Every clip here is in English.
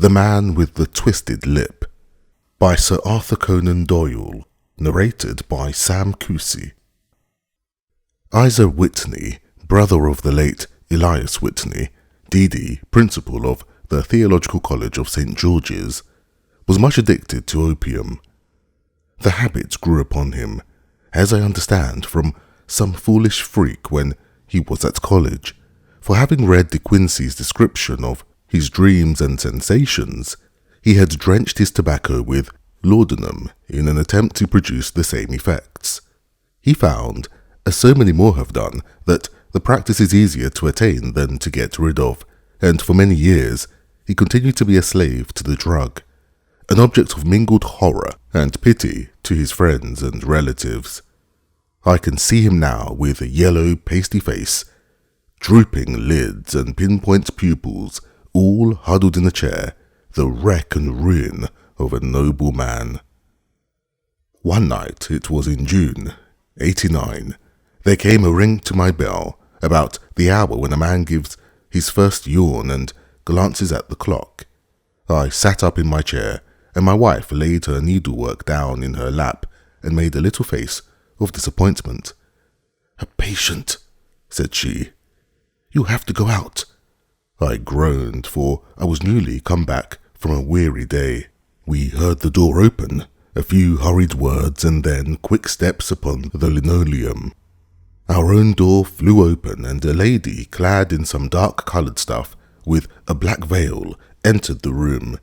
The Man with the Twisted Lip by Sir Arthur Conan Doyle, narrated by Sam Kusi. Isa Whitney, brother of the late Elias Whitney, D.D., principal of the Theological College of St. George's, was much addicted to opium. The habit grew upon him, as I understand, from some foolish freak when he was at college, for having read De Quincey's description of his dreams and sensations, he had drenched his tobacco with laudanum in an attempt to produce the same effects. He found, as so many more have done, that the practice is easier to attain than to get rid of, and for many years he continued to be a slave to the drug, an object of mingled horror and pity to his friends and relatives. I can see him now with a yellow, pasty face, drooping lids and pinpoint pupils, all huddled in a chair, the wreck and ruin of a noble man. One night, it was in June, 89, there came a ring to my bell, about the hour when a man gives his first yawn and glances at the clock. I sat up in my chair, and my wife laid her needlework down in her lap and made a little face of disappointment. "A patient," said she. "You have to go out." I groaned, for I was newly come back from a weary day. We heard the door open, a few hurried words, and then quick steps upon the linoleum. Our own door flew open, and a lady, clad in some dark-coloured stuff, with a black veil, entered the room.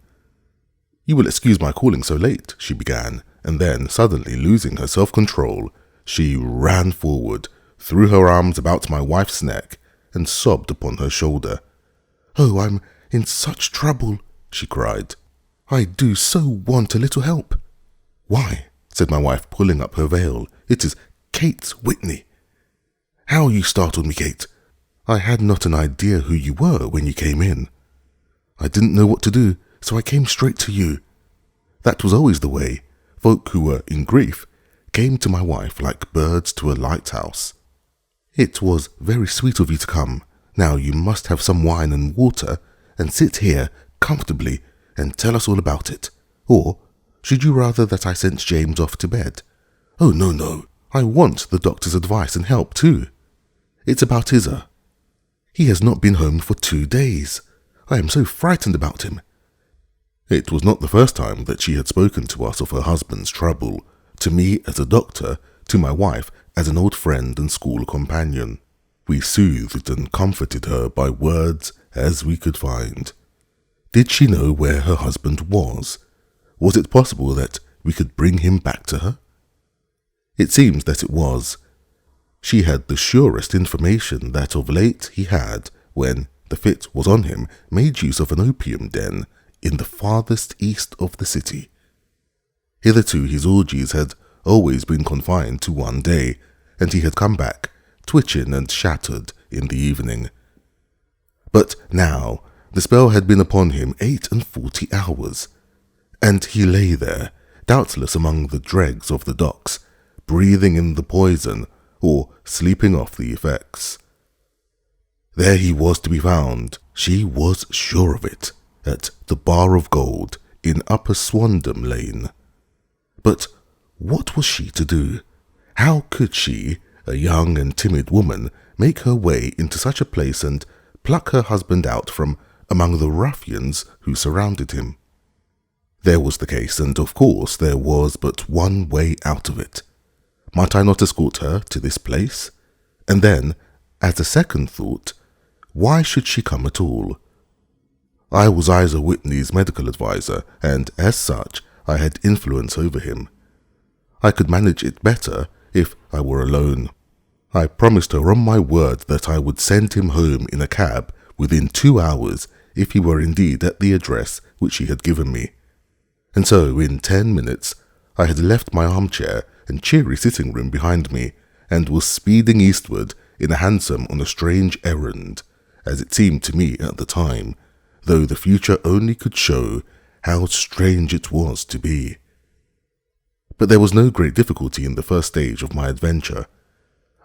"You will excuse my calling so late," she began, and then, suddenly losing her self-control, she ran forward, threw her arms about my wife's neck, and sobbed upon her shoulder. "Oh, I'm in such trouble," she cried. "I do so want a little help." "Why," said my wife, pulling up her veil, "it is Kate Whitney." "How you startled me, Kate. I had not an idea who you were when you came in. I didn't know what to do, so I came straight to you." That was always the way. Folk who were in grief came to my wife like birds to a lighthouse. "It was very sweet of you to come. Now you must have some wine and water, and sit here comfortably and tell us all about it. Or should you rather that I sent James off to bed?" "Oh, no. I want the doctor's advice and help too. It's about Isa. He has not been home for 2 days. I am so frightened about him." It was not the first time that she had spoken to us of her husband's trouble, to me as a doctor, to my wife as an old friend and school companion. We soothed and comforted her by words as we could find. Did she know where her husband was? Was it possible that we could bring him back to her? It seems that it was. She had the surest information that of late he had, when the fit was on him, made use of an opium den in the farthest east of the city. Hitherto his orgies had always been confined to one day, and he had come back, twitching and shattered, in the evening. But now the spell had been upon him 48 hours, and he lay there, doubtless among the dregs of the docks, breathing in the poison or sleeping off the effects. There he was to be found, she was sure of it, at the Bar of Gold in Upper Swandam Lane. But what was she to do? How could she, a young and timid woman, make her way into such a place and pluck her husband out from among the ruffians who surrounded him? There was the case, and of course there was but one way out of it. Might I not escort her to this place? And then, as a second thought, why should she come at all? I was Isa Whitney's medical adviser, and as such I had influence over him. I could manage it better if I were alone. I promised her on my word that I would send him home in a cab within 2 hours if he were indeed at the address which she had given me. And so, in 10 minutes, I had left my armchair and cheery sitting room behind me, and was speeding eastward in a hansom on a strange errand, as it seemed to me at the time, though the future only could show how strange it was to be. But there was no great difficulty in the first stage of my adventure.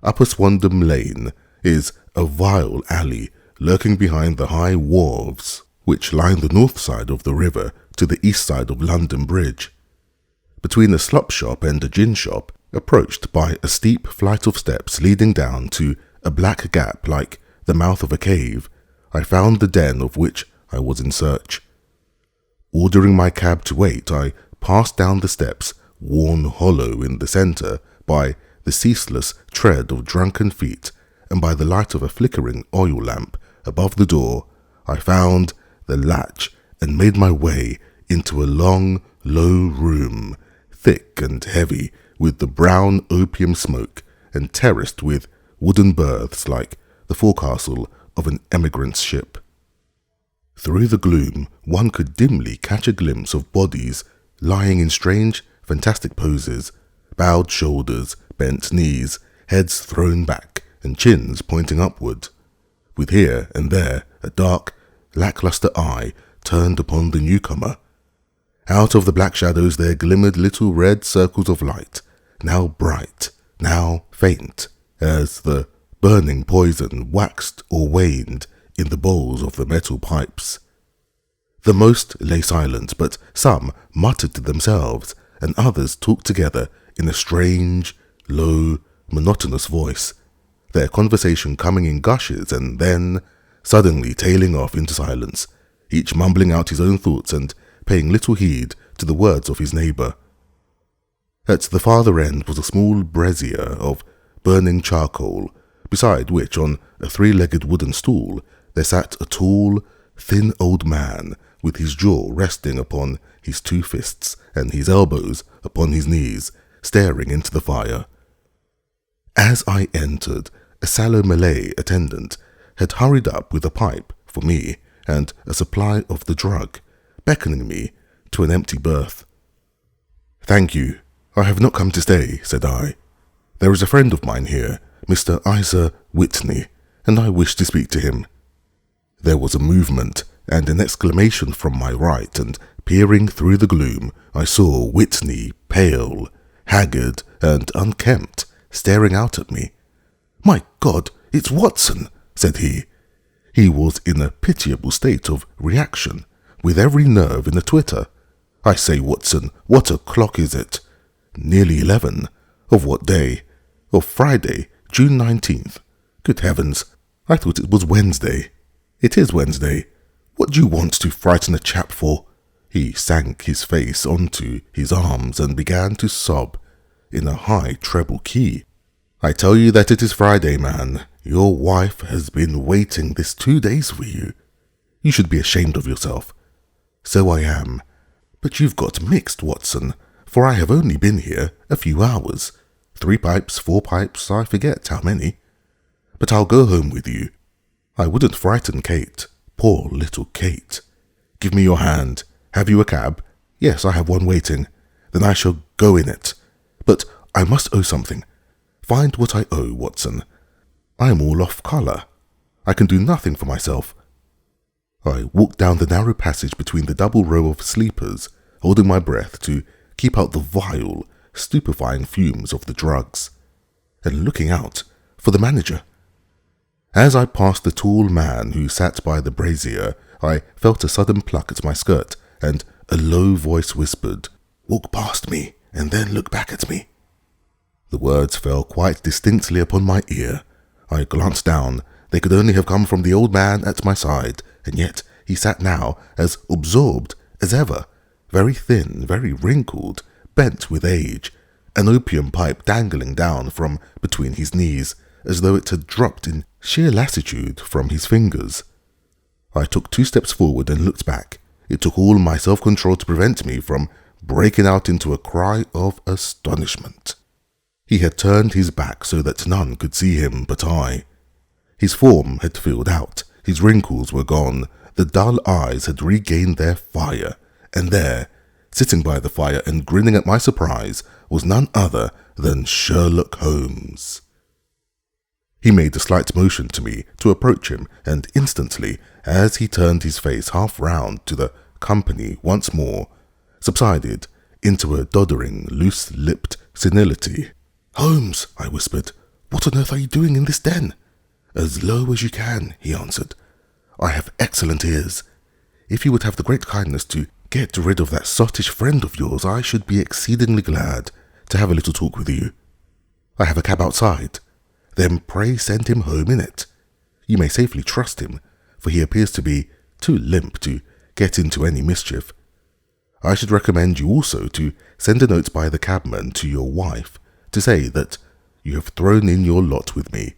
Upper Swandam Lane is a vile alley lurking behind the high wharves, which line the north side of the river to the east side of London Bridge. Between a slop shop and a gin shop, approached by a steep flight of steps leading down to a black gap like the mouth of a cave, I found the den of which I was in search. Ordering my cab to wait, I passed down the steps, worn hollow in the centre by the ceaseless tread of drunken feet, and by the light of a flickering oil lamp above the door, I found the latch and made my way into a long, low room, thick and heavy with the brown opium smoke and terraced with wooden berths like the forecastle of an emigrant's ship. Through the gloom, one could dimly catch a glimpse of bodies lying in strange, fantastic poses, bowed shoulders, bent knees, heads thrown back, and chins pointing upward, with here and there a dark, lacklustre eye turned upon the newcomer. Out of the black shadows there glimmered little red circles of light, now bright, now faint, as the burning poison waxed or waned in the bowls of the metal pipes. The most lay silent, but some muttered to themselves, and others talked together in a strange, low, monotonous voice, their conversation coming in gushes and then suddenly tailing off into silence, each mumbling out his own thoughts and paying little heed to the words of his neighbour. At the farther end was a small brazier of burning charcoal, beside which, on a three-legged wooden stool, there sat a tall, thin old man with his jaw resting upon his two fists and his elbows upon his knees, staring into the fire. As I entered, a sallow Malay attendant had hurried up with a pipe for me and a supply of the drug, beckoning me to an empty berth. "Thank you. I have not come to stay," said I. "There is a friend of mine here, Mr. Isa Whitney, and I wish to speak to him." There was a movement and an exclamation from my right, and peering through the gloom, I saw Whitney, pale, haggard, and unkempt, staring out at me. "My God, it's Watson," said he. He was in a pitiable state of reaction, with every nerve in a twitter. "I say, Watson, what o'clock is it?" "Nearly 11. Of what day?" "Of Friday, June 19th. "Good heavens, I thought it was Wednesday." "It is Wednesday. What do you want to frighten a chap for?" He sank his face onto his arms and began to sob in a high treble key. "I tell you that it is Friday, man. Your wife has been waiting this 2 days for you. You should be ashamed of yourself." "So I am. But you've got mixed, Watson, for I have only been here a few hours. 3 pipes, 4 pipes, I forget how many. But I'll go home with you. I wouldn't frighten Kate. Poor little Kate. Give me your hand. Have you a cab?" "Yes, I have one waiting." "Then I shall go in it. But I must owe something. Find what I owe, Watson. I am all off colour. I can do nothing for myself." I walked down the narrow passage between the double row of sleepers, holding my breath to keep out the vile, stupefying fumes of the drugs, and looking out for the manager. As I passed the tall man who sat by the brazier, I felt a sudden pluck at my skirt, and a low voice whispered, "Walk past me, and then look back at me." The words fell quite distinctly upon my ear. I glanced down. They could only have come from the old man at my side, and yet he sat now as absorbed as ever, very thin, very wrinkled, bent with age, an opium pipe dangling down from between his knees, as though it had dropped in sheer lassitude from his fingers. I took 2 steps forward and looked back. It took all my self-control to prevent me from breaking out into a cry of astonishment. He had turned his back so that none could see him but I. His form had filled out, his wrinkles were gone, the dull eyes had regained their fire, and there, sitting by the fire and grinning at my surprise, was none other than Sherlock Holmes. He made a slight motion to me to approach him, and instantly, as he turned his face half round to the company once more, subsided into a doddering, loose-lipped senility. "Holmes," I whispered, "what on earth are you doing in this den?" "As low as you can," he answered. "I have excellent ears." if you would have the great kindness to get rid of that sottish friend of yours, I should be exceedingly glad to have a little talk with you. I have a cab outside. Then pray send him home in it. You may safely trust him, for he appears to be too limp to get into any mischief. I should recommend you also to send a note by the cabman to your wife to say that you have thrown in your lot with me.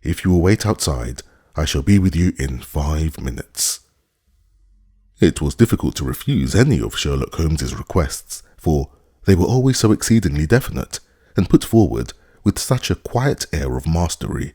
If you will wait outside, I shall be with you in 5 minutes. It was difficult to refuse any of Sherlock Holmes's requests, for they were always so exceedingly definite and put forward with such a quiet air of mastery.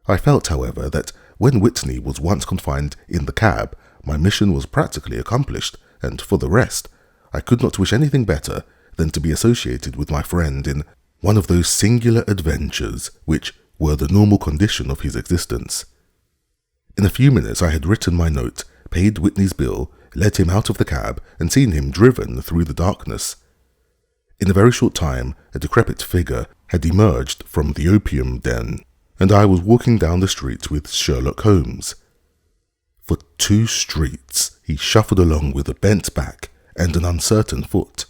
I felt, however, that when Whitney was once confined in the cab, my mission was practically accomplished, and for the rest, I could not wish anything better than to be associated with my friend in one of those singular adventures which were the normal condition of his existence. In a few minutes I had written my note, paid Whitney's bill, led him out of the cab, and seen him driven through the darkness. In a very short time, a decrepit figure had emerged from the opium den, and I was walking down the street with Sherlock Holmes. For 2 streets he shuffled along with a bent back and an uncertain foot.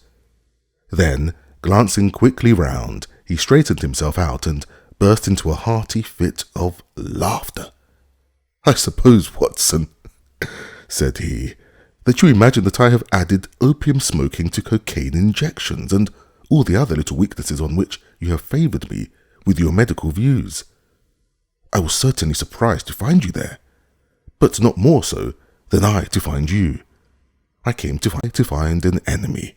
Then, glancing quickly round, he straightened himself out and burst into a hearty fit of laughter. "I suppose, Watson," said he, "that you imagine that I have added opium smoking to cocaine injections and all the other little weaknesses on which you have favoured me with your medical views. I was certainly surprised to find you there, but not more so than I to find you. I came to find an enemy."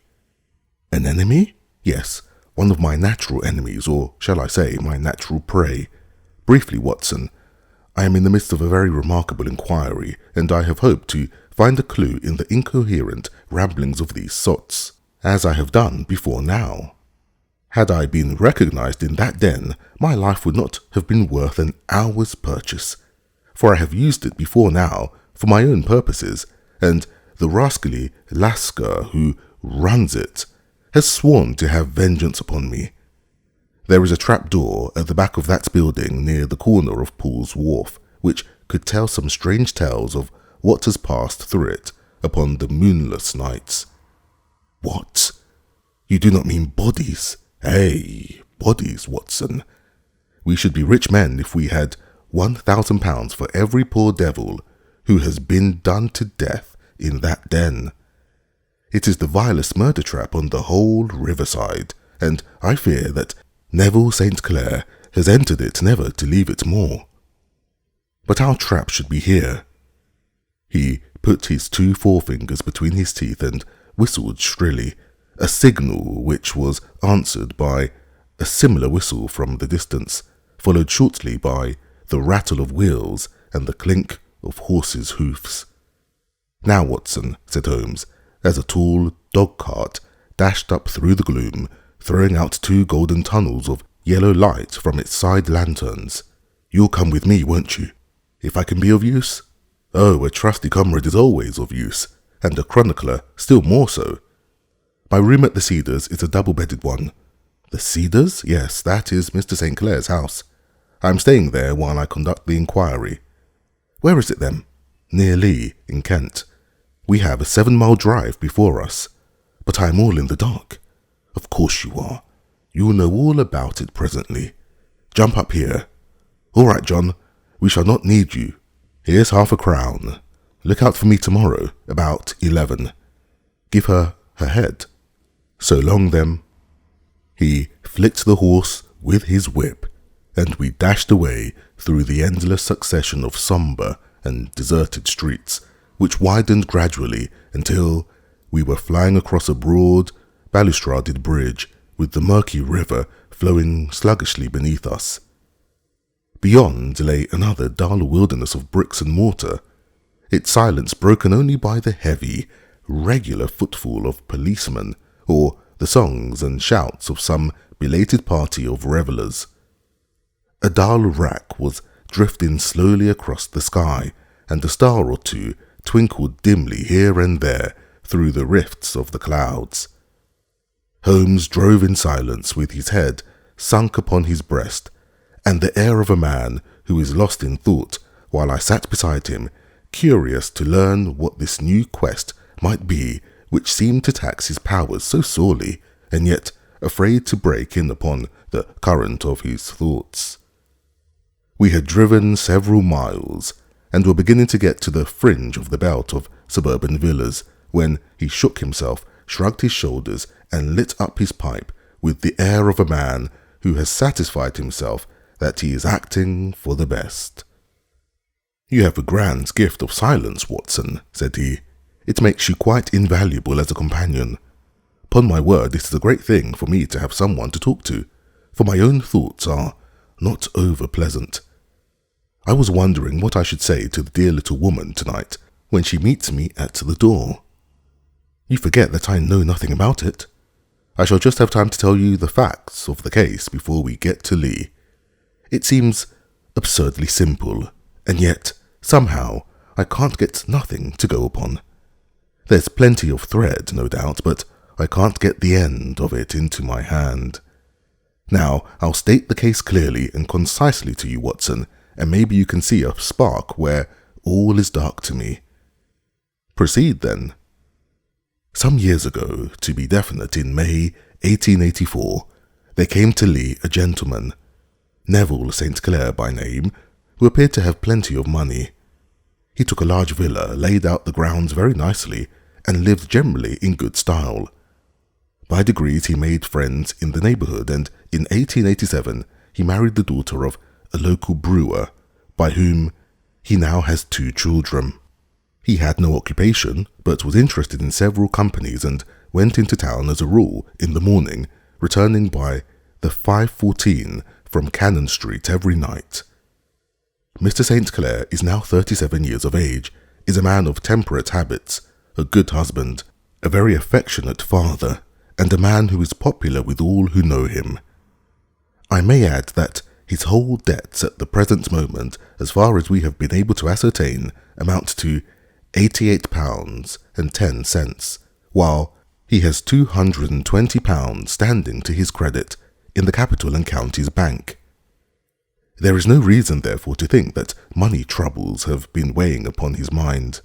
"An enemy?" "Yes, one of my natural enemies, or shall I say my natural prey. Briefly, Watson, I am in the midst of a very remarkable inquiry, and I have hoped to find a clue in the incoherent ramblings of these sots, as I have done before now. Had I been recognized in that den, my life would not have been worth an hour's purchase, for I have used it before now for my own purposes, and the rascally Lascar who runs it has sworn to have vengeance upon me. There is a trap-door at the back of that building near the corner of Paul's Wharf, which could tell some strange tales of what has passed through it upon the moonless nights." "What? You do not mean bodies?" "Ay, bodies, Watson. We should be rich men if we had £1,000 for every poor devil who has been done to death in that den. It is the vilest murder trap on the whole riverside, and I fear that Neville St. Clair has entered it never to leave it more. But our trap should be here." He put his 2 forefingers between his teeth and whistled shrilly, a signal which was answered by a similar whistle from the distance, followed shortly by the rattle of wheels and the clink of horses' hoofs. "Now, Watson," said Holmes, as a tall dog-cart dashed up through the gloom, throwing out 2 golden tunnels of yellow light from its side lanterns. "You'll come with me, won't you? If I can be of use?" "Oh, a trusty comrade is always of use, and a chronicler still more so. My room at the Cedars is a double-bedded one." "The Cedars?" "Yes, that is Mr. St. Clair's house. I am staying there while I conduct the inquiry." "Where is it then?" "Near Lee, in Kent. We have a 7-mile drive before us, but I am all in the dark." "Of course you are. You will know all about it presently. Jump up here." "All right, John. We shall not need you. Here's £half-a-crown. Look out for me tomorrow, about 11. Give her head. So long, then." He flicked the horse with his whip, and we dashed away through the endless succession of sombre and deserted streets, which widened gradually until we were flying across a broad, balustraded bridge with the murky river flowing sluggishly beneath us. Beyond lay another dull wilderness of bricks and mortar, its silence broken only by the heavy, regular footfall of policemen or the songs and shouts of some belated party of revellers. A dull wrack was drifting slowly across the sky, and a star or 2 twinkled dimly here and there through the rifts of the clouds. Holmes drove in silence with his head sunk upon his breast, and the air of a man who is lost in thought, while I sat beside him, curious to learn what this new quest might be which seemed to tax his powers so sorely, and yet afraid to break in upon the current of his thoughts. We had driven several miles, and were beginning to get to the fringe of the belt of suburban villas, when he shook himself, shrugged his shoulders, and lit up his pipe with the air of a man who has satisfied himself that he is acting for the best. "You have a grand gift of silence, Watson," said he. "It makes you quite invaluable as a companion. Upon my word, it is a great thing for me to have someone to talk to, for my own thoughts are not over pleasant. I was wondering what I should say to the dear little woman tonight when she meets me at the door. You forget that I know nothing about it. I shall just have time to tell you the facts of the case before we get to Lee. It seems absurdly simple, and yet, somehow, I can't get nothing to go upon. There's plenty of thread, no doubt, but I can't get the end of it into my hand. Now, I'll state the case clearly and concisely to you, Watson, and maybe you can see a spark where all is dark to me." "Proceed, then." "Some years ago, to be definite, in May 1884, there came to Lee a gentleman, Neville St. Clair by name, who appeared to have plenty of money. He took a large villa, laid out the grounds very nicely, and lived generally in good style. By degrees he made friends in the neighbourhood, and in 1887 he married the daughter of a local brewer, by whom he now has 2 children. He had no occupation, but was interested in several companies, and went into town as a rule in the morning, returning by the 5:14 from Cannon Street every night. Mr. St. Clair is now 37 years of age, is a man of temperate habits, a good husband, a very affectionate father, and a man who is popular with all who know him. I may add that his whole debts at the present moment, as far as we have been able to ascertain, amount to £88.10, while he has £220 standing to his credit in the Capital and Counties Bank. There is no reason, therefore, to think that money troubles have been weighing upon his mind.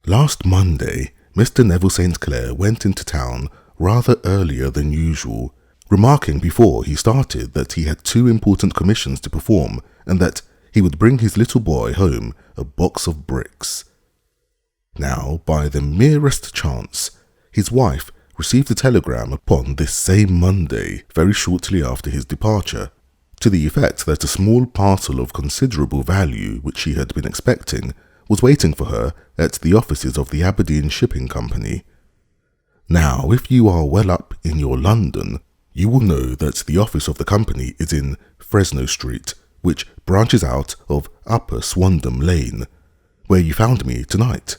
Last Monday, Mr. Neville St. Clair went into town rather earlier than usual, remarking before he started that he had 2 important commissions to perform, and that he would bring his little boy home a box of bricks. Now, by the merest chance, his wife received a telegram upon this same Monday, very shortly after his departure, to the effect that a small parcel of considerable value, which she had been expecting, was waiting for her at the offices of the Aberdeen Shipping Company. Now, if you are well up in your London, you will know that the office of the company is in Fresno Street, which branches out of Upper Swandam Lane, where you found me tonight.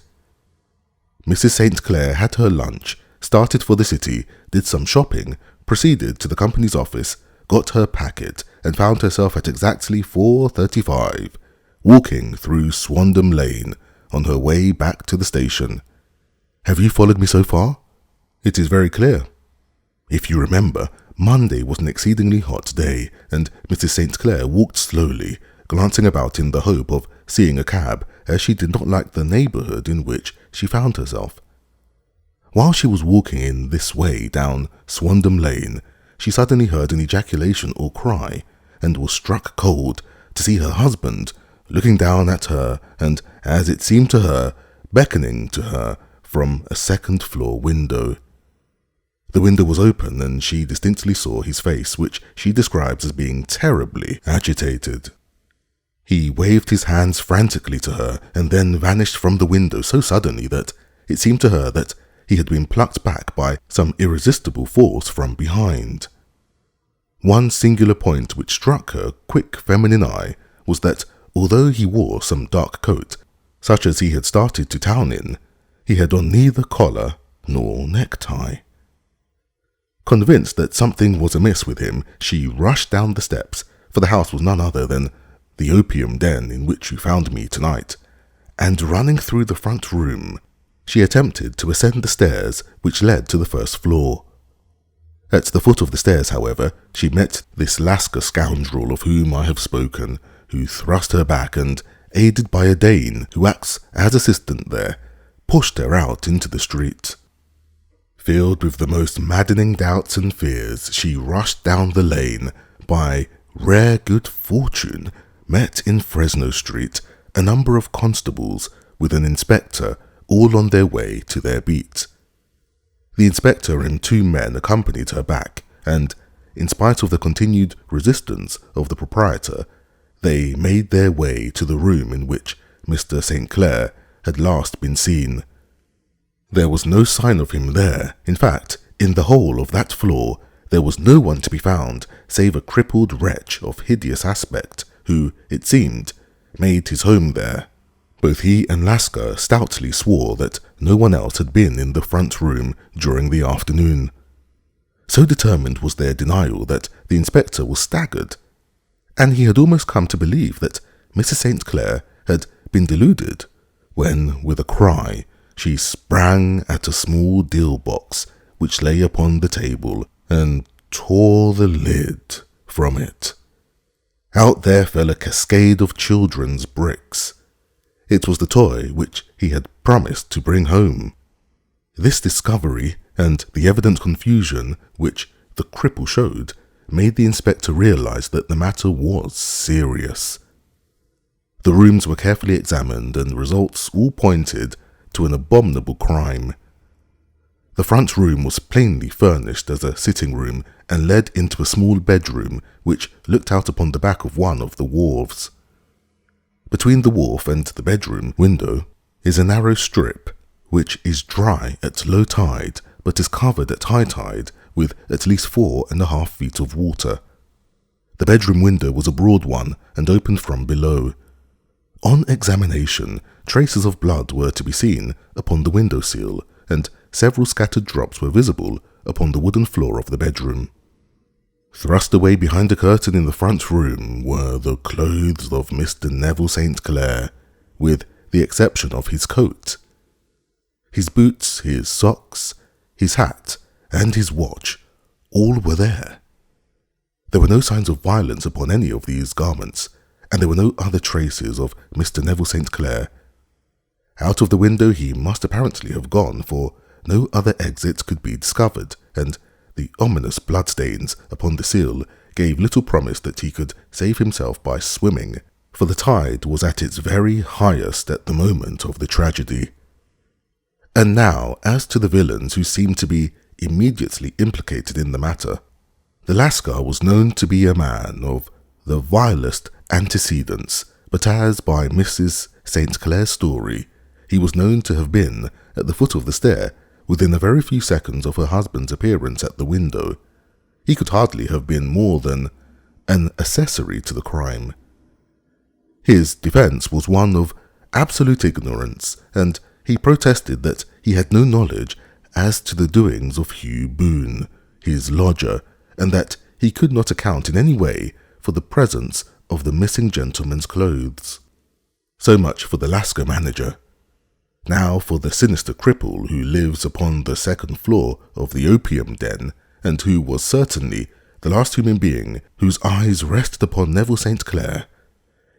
Mrs. St. Clair had her lunch, started for the city, did some shopping, proceeded to the company's office, got her packet, and found herself at exactly 4:35, walking through Swandam Lane on her way back to the station. Have you followed me so far? It is very clear. If you remember, Monday was an exceedingly hot day, and Mrs. St. Clair walked slowly, glancing about in the hope of seeing a cab, as she did not like the neighbourhood in which she found herself. While she was walking in this way down Swandam Lane, she suddenly heard an ejaculation or cry, and was struck cold to see her husband looking down at her and, as it seemed to her, beckoning to her from a second-floor window. The window was open, and she distinctly saw his face, which she describes as being terribly agitated. He waved his hands frantically to her, and then vanished from the window so suddenly that it seemed to her that he had been plucked back by some irresistible force from behind. One singular point which struck her quick feminine eye was that, although he wore some dark coat, such as he had started to town in, he had on neither collar nor necktie. Convinced that something was amiss with him, she rushed down the steps, for the house was none other than the opium den in which you found me tonight, and running through the front room, she attempted to ascend the stairs which led to the first floor. At the foot of the stairs, however, she met this Lascar scoundrel of whom I have spoken, who thrust her back and aided by a Dane who acts as assistant there, pushed her out into the street. Filled with the most maddening doubts and fears, she rushed down the lane, by rare good fortune met in Fresno Street a number of constables with an inspector, all on their way to their beat. The inspector and 2 men accompanied her back, and, in spite of the continued resistance of the proprietor, they made their way to the room in which Mr. St. Clair had last been seen. There was no sign of him there. In fact, in the whole of that floor, there was no one to be found save a crippled wretch of hideous aspect who, it seemed, made his home there. Both he and Lasker stoutly swore that no one else had been in the front room during the afternoon. So determined was their denial that the inspector was staggered, and he had almost come to believe that Mrs. St. Clair had been deluded, when, with a cry, she sprang at a small deal box which lay upon the table and tore the lid from it. Out there fell a cascade of children's bricks. It was the toy which he had promised to bring home. This discovery, and the evident confusion which the cripple showed, made the inspector realize that the matter was serious. The rooms were carefully examined, and results all pointed to an abominable crime. The front room was plainly furnished as a sitting room and led into a small bedroom which looked out upon the back of one of the wharves. Between the wharf and the bedroom window is a narrow strip which is dry at low tide but is covered at high tide with at least 4.5 feet of water. The bedroom window was a broad one and opened from below. On examination, traces of blood were to be seen upon the window sill, and several scattered drops were visible upon the wooden floor of the bedroom. Thrust away behind a curtain in the front room were the clothes of Mr. Neville St. Clair, with the exception of his coat. His boots, his socks, his hat, and his watch, all were there. There were no signs of violence upon any of these garments, and there were no other traces of Mr. Neville St. Clair. Out of the window he must apparently have gone, for no other exit could be discovered, and the ominous bloodstains upon the sill gave little promise that he could save himself by swimming, for the tide was at its very highest at the moment of the tragedy. And now, as to the villains who seemed to be immediately implicated in the matter. The Lascar was known to be a man of the vilest antecedents, but as by Mrs. St. Clair's story, he was known to have been at the foot of the stair within a very few seconds of her husband's appearance at the window, he could hardly have been more than an accessory to the crime. His defence was one of absolute ignorance, and he protested that he had no knowledge as to the doings of Hugh Boone, his lodger, and that he could not account in any way for the presence of the missing gentleman's clothes. So much for the Lascar manager. Now for the sinister cripple who lives upon the second floor of the opium den, and who was certainly the last human being whose eyes rested upon Neville St. Clair.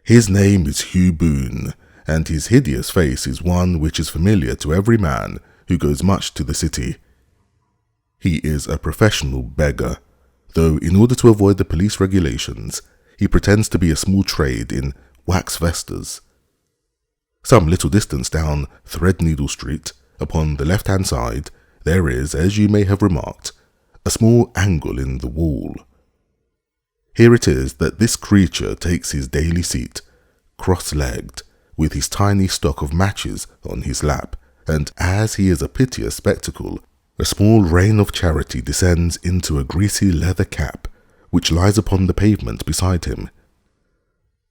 His name is Hugh Boone, and his hideous face is one which is familiar to every man who goes much to the city. He is a professional beggar, though in order to avoid the police regulations, he pretends to be a small trade in wax vestas. Some little distance down Threadneedle Street, upon the left-hand side, there is, as you may have remarked, a small angle in the wall. Here it is that this creature takes his daily seat, cross-legged, with his tiny stock of matches on his lap, and as he is a piteous spectacle, a small rain of charity descends into a greasy leather cap, which lies upon the pavement beside him.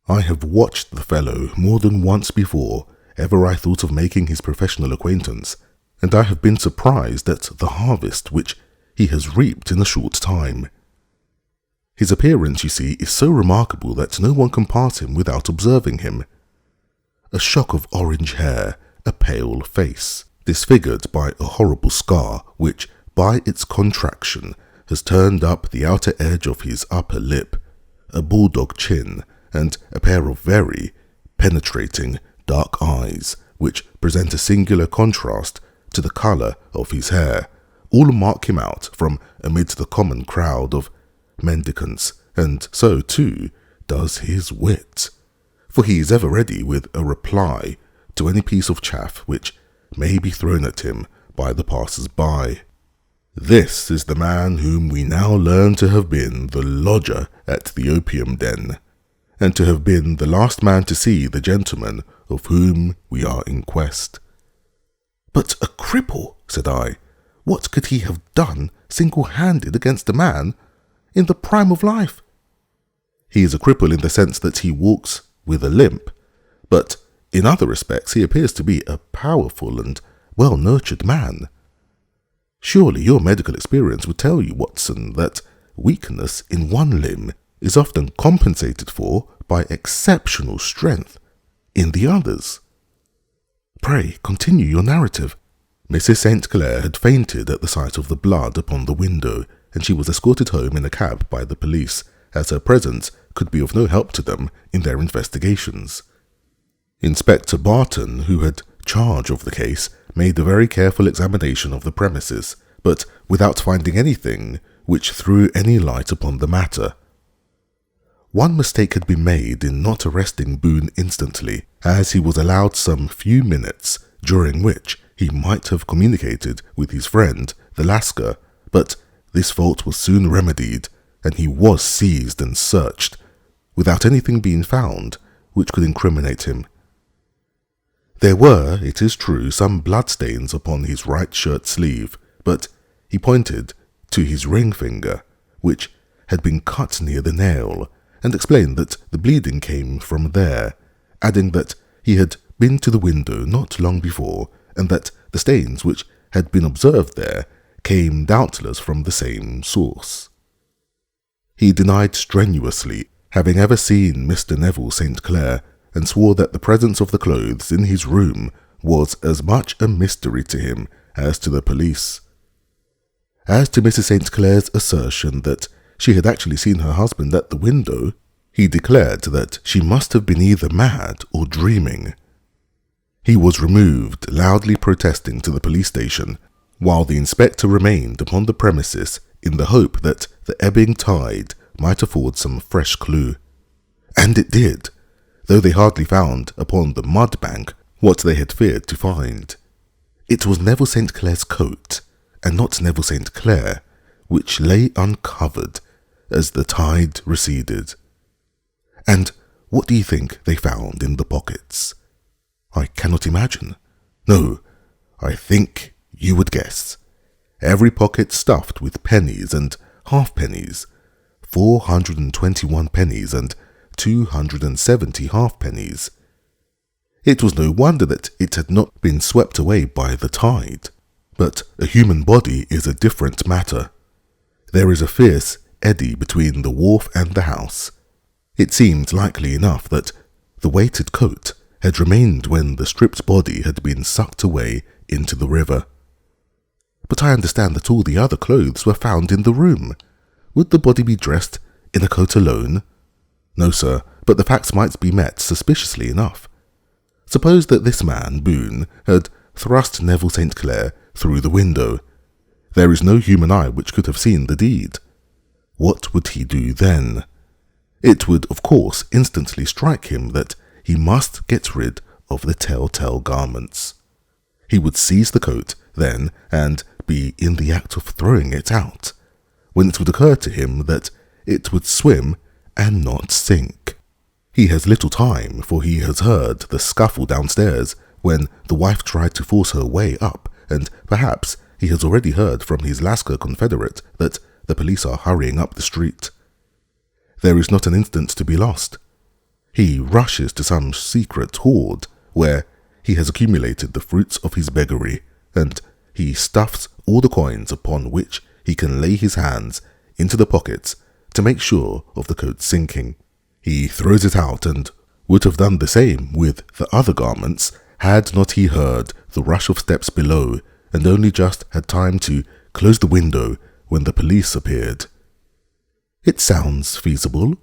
I have watched the fellow more than once before ever I thought of making his professional acquaintance, and I have been surprised at the harvest which he has reaped in a short time. His appearance, you see, is so remarkable that no one can pass him without observing him. A shock of orange hair, a pale face, disfigured by a horrible scar which, by its contraction, has turned up the outer edge of his upper lip, a bulldog chin, and a pair of very penetrating, dark eyes, which present a singular contrast to the colour of his hair, all mark him out from amidst the common crowd of mendicants, and so, too, does his wit, for he is ever ready with a reply to any piece of chaff which may be thrown at him by the passers-by. This is the man whom we now learn to have been the lodger at the opium den, and to have been the last man to see the gentleman of whom we are in quest. "But a cripple," said I, "what could he have done single-handed against a man in the prime of life?" "He is a cripple in the sense that he walks with a limp, but in other respects he appears to be a powerful and well-nurtured man. Surely your medical experience would tell you, Watson, that weakness in one limb is often compensated for by exceptional strength in the others. Pray continue your narrative." Mrs. St. Clair had fainted at the sight of the blood upon the window, and she was escorted home in a cab by the police, as her presence could be of no help to them in their investigations. Inspector Barton, who had charge of the case, made a very careful examination of the premises, but without finding anything which threw any light upon the matter. One mistake had been made in not arresting Boone instantly, as he was allowed some few minutes, during which he might have communicated with his friend, the Lascar, but this fault was soon remedied, and he was seized and searched, without anything being found which could incriminate him. There were, it is true, some bloodstains upon his right shirt sleeve, but he pointed to his ring finger, which had been cut near the nail, and explained that the bleeding came from there, adding that he had been to the window not long before, and that the stains which had been observed there came doubtless from the same source. He denied strenuously having ever seen Mr. Neville St. Clair, and swore that the presence of the clothes in his room was as much a mystery to him as to the police. As to Mrs. St. Clair's assertion that she had actually seen her husband at the window, he declared that she must have been either mad or dreaming. He was removed, loudly protesting, to the police station, while the inspector remained upon the premises in the hope that the ebbing tide might afford some fresh clue. And it did, though they hardly found upon the mud bank what they had feared to find. It was Neville St. Clair's coat, and not Neville St. Clair, which lay uncovered as the tide receded. And what do you think they found in the pockets? I cannot imagine. No, I think you would guess. Every pocket stuffed with pennies and halfpennies, 421 pennies and 270 halfpennies. It was no wonder that it had not been swept away by the tide. But a human body is a different matter. There is a fierce eddy between the wharf and the house. It seemed likely enough that the weighted coat had remained when the stripped body had been sucked away into the river. But I understand that all the other clothes were found in the room. Would the body be dressed in a coat alone? No, sir, but the facts might be met suspiciously enough. Suppose that this man, Boone, had thrust Neville St. Clair through the window. There is no human eye which could have seen the deed. What would he do then? It would, of course, instantly strike him that he must get rid of the telltale garments. He would seize the coat, then, and be in the act of throwing it out, when it would occur to him that it would swim and not sink. He has little time, for he has heard the scuffle downstairs when the wife tried to force her way up, and perhaps he has already heard from his Lascar confederate that the police are hurrying up the street. There is not an instant to be lost. He rushes to some secret hoard where he has accumulated the fruits of his beggary, and he stuffs all the coins upon which he can lay his hands into the pockets to make sure of the coat sinking. He throws it out, and would have done the same with the other garments had not he heard the rush of steps below, and only just had time to close the window when the police appeared. It sounds feasible.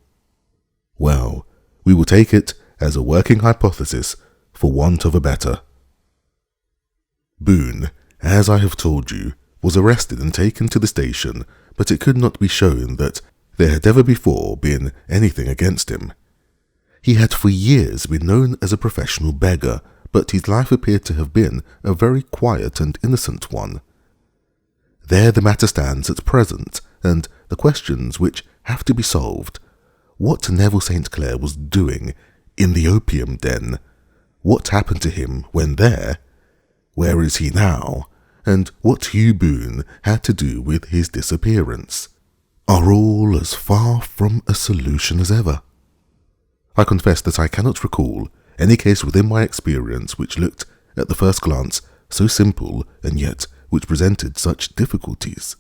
Well, we will take it as a working hypothesis, for want of a better. Boone, as I have told you, was arrested and taken to the station, but it could not be shown that there had ever before been anything against him. He had for years been known as a professional beggar, but his life appeared to have been a very quiet and innocent one. There the matter stands at present, and the questions which have to be solved: what Neville St. Clair was doing in the opium den, what happened to him when there, where is he now, and what Hugh Boone had to do with his disappearance, are all as far from a solution as ever. I confess that I cannot recall any case within my experience which looked, at the first glance, so simple and yet which presented such difficulties.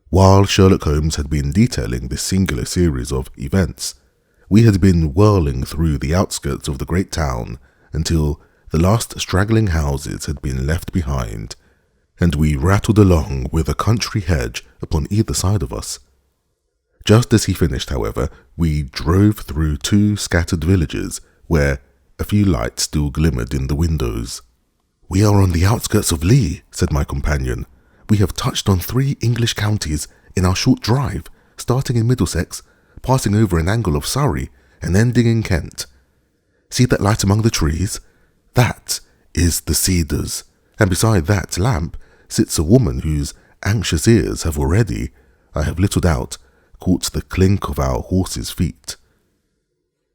While Sherlock Holmes had been detailing this singular series of events, we had been whirling through the outskirts of the great town until the last straggling houses had been left behind, and we rattled along with a country hedge upon either side of us. Just as he finished, however, we drove through 2 scattered villages where a few lights still glimmered in the windows. "We are on the outskirts of Lee," said my companion. "We have touched on 3 English counties in our short drive, starting in Middlesex, passing over an angle of Surrey, and ending in Kent. See that light among the trees? That is the Cedars, and beside that lamp sits a woman whose anxious ears have already, I have little doubt, caught the clink of our horses' feet."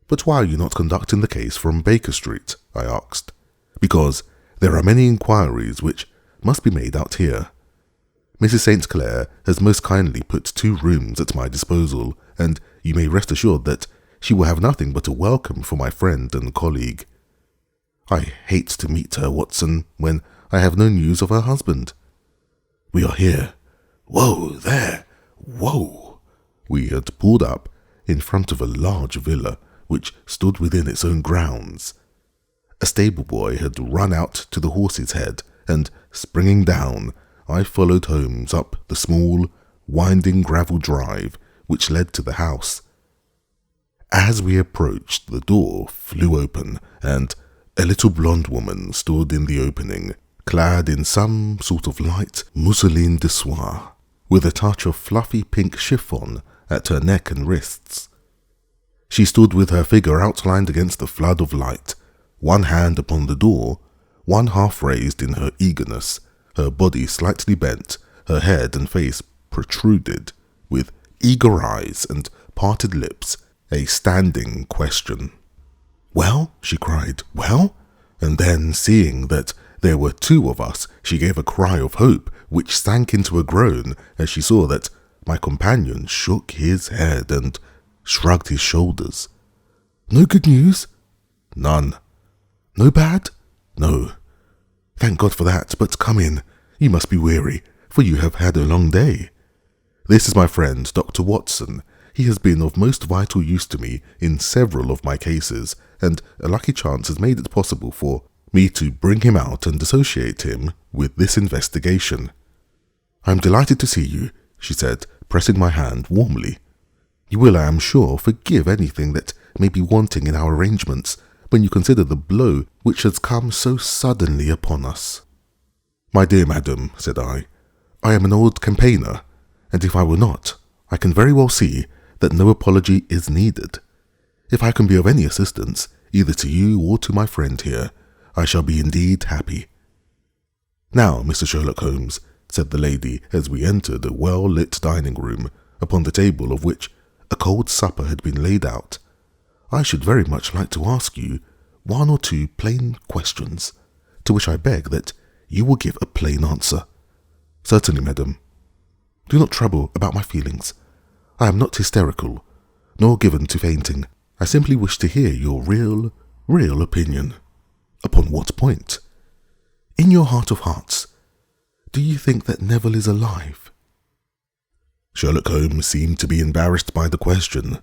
"But why are you not conducting the case from Baker Street?" I asked. "Because there are many inquiries which must be made out here. Mrs. St. Clair has most kindly put 2 rooms at my disposal, and you may rest assured that she will have nothing but a welcome for my friend and colleague. I hate to meet her, Watson, when I have no news of her husband. We are here. Whoa, there! Whoa!" We had pulled up in front of a large villa which stood within its own grounds. A stable boy had run out to the horse's head, and, springing down, I followed Holmes up the small, winding gravel drive which led to the house. As we approached, the door flew open, and a little blonde woman stood in the opening, clad in some sort of light mousseline de soie, with a touch of fluffy pink chiffon at her neck and wrists. She stood with her figure outlined against the flood of light, one hand upon the door, one half raised in her eagerness, her body slightly bent, her head and face protruded, with eager eyes and parted lips, a standing question. "Well?" she cried. "Well?" And then, seeing that there were 2 of us, she gave a cry of hope, which sank into a groan as she saw that my companion shook his head and shrugged his shoulders. "No good news?" "None." "No bad?" "No." "Thank God for that, but come in. You must be weary, for you have had a long day. This is my friend, Dr. Watson. He has been of most vital use to me in several of my cases, and a lucky chance has made it possible for me to bring him out and associate him with this investigation." "I am delighted to see you," she said, pressing my hand warmly. "You will, I am sure, forgive anything that may be wanting in our arrangements when you consider the blow which has come so suddenly upon us." "My dear madam," said I am an old campaigner, and if I were not, I can very well see that no apology is needed. If I can be of any assistance, either to you or to my friend here, I shall be indeed happy." "Now, Mr. Sherlock Holmes," said the lady as we entered a well-lit dining room, upon the table of which a cold supper had been laid out, "I should very much like to ask you 1 or 2 plain questions, to which I beg that you will give a plain answer." "Certainly, madam." "Do not trouble about my feelings. I am not hysterical, nor given to fainting. I simply wish to hear your real opinion." "Upon what point?" "In your heart of hearts, do you think that Neville is alive?" Sherlock Holmes seemed to be embarrassed by the question.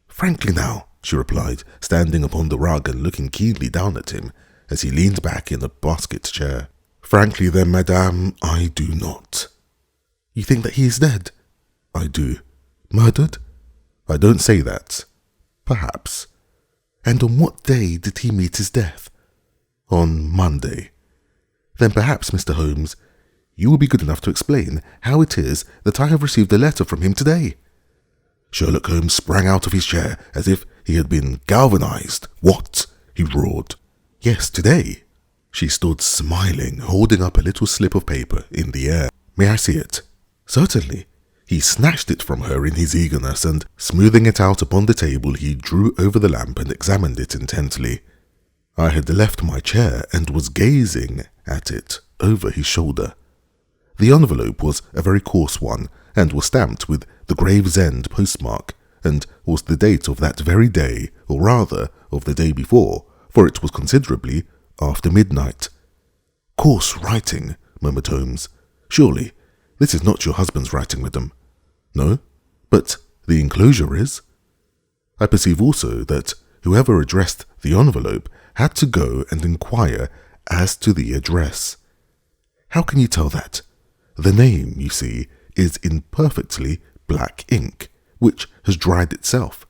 "Frankly now," she replied, standing upon the rug and looking keenly down at him as he leaned back in a basket chair. "Frankly then, madame, I do not." "You think that he is dead?" "I do." "Murdered?" "I don't say that. Perhaps." And on what day did he meet his death? On Monday. Then perhaps, Mr. Holmes, you will be good enough to explain how it is that I have received a letter from him today. Sherlock Holmes sprang out of his chair as if he had been galvanized. What? He roared. Yes, today. She stood smiling, holding up a little slip of paper in the air. May I see it? Certainly. He snatched it from her in his eagerness, and smoothing it out upon the table, he drew over the lamp and examined it intently. I had left my chair and was gazing at it over his shoulder. The envelope was a very coarse one, and was stamped with the Gravesend postmark, and was the date of that very day, or rather of the day before, for it was considerably after midnight. Coarse writing, murmured Holmes. Surely, this is not your husband's writing, madam. No, but the enclosure is. I perceive also that whoever addressed the envelope had to go and inquire as to the address. How can you tell that? The name, you see, is in perfectly black ink, which has dried itself.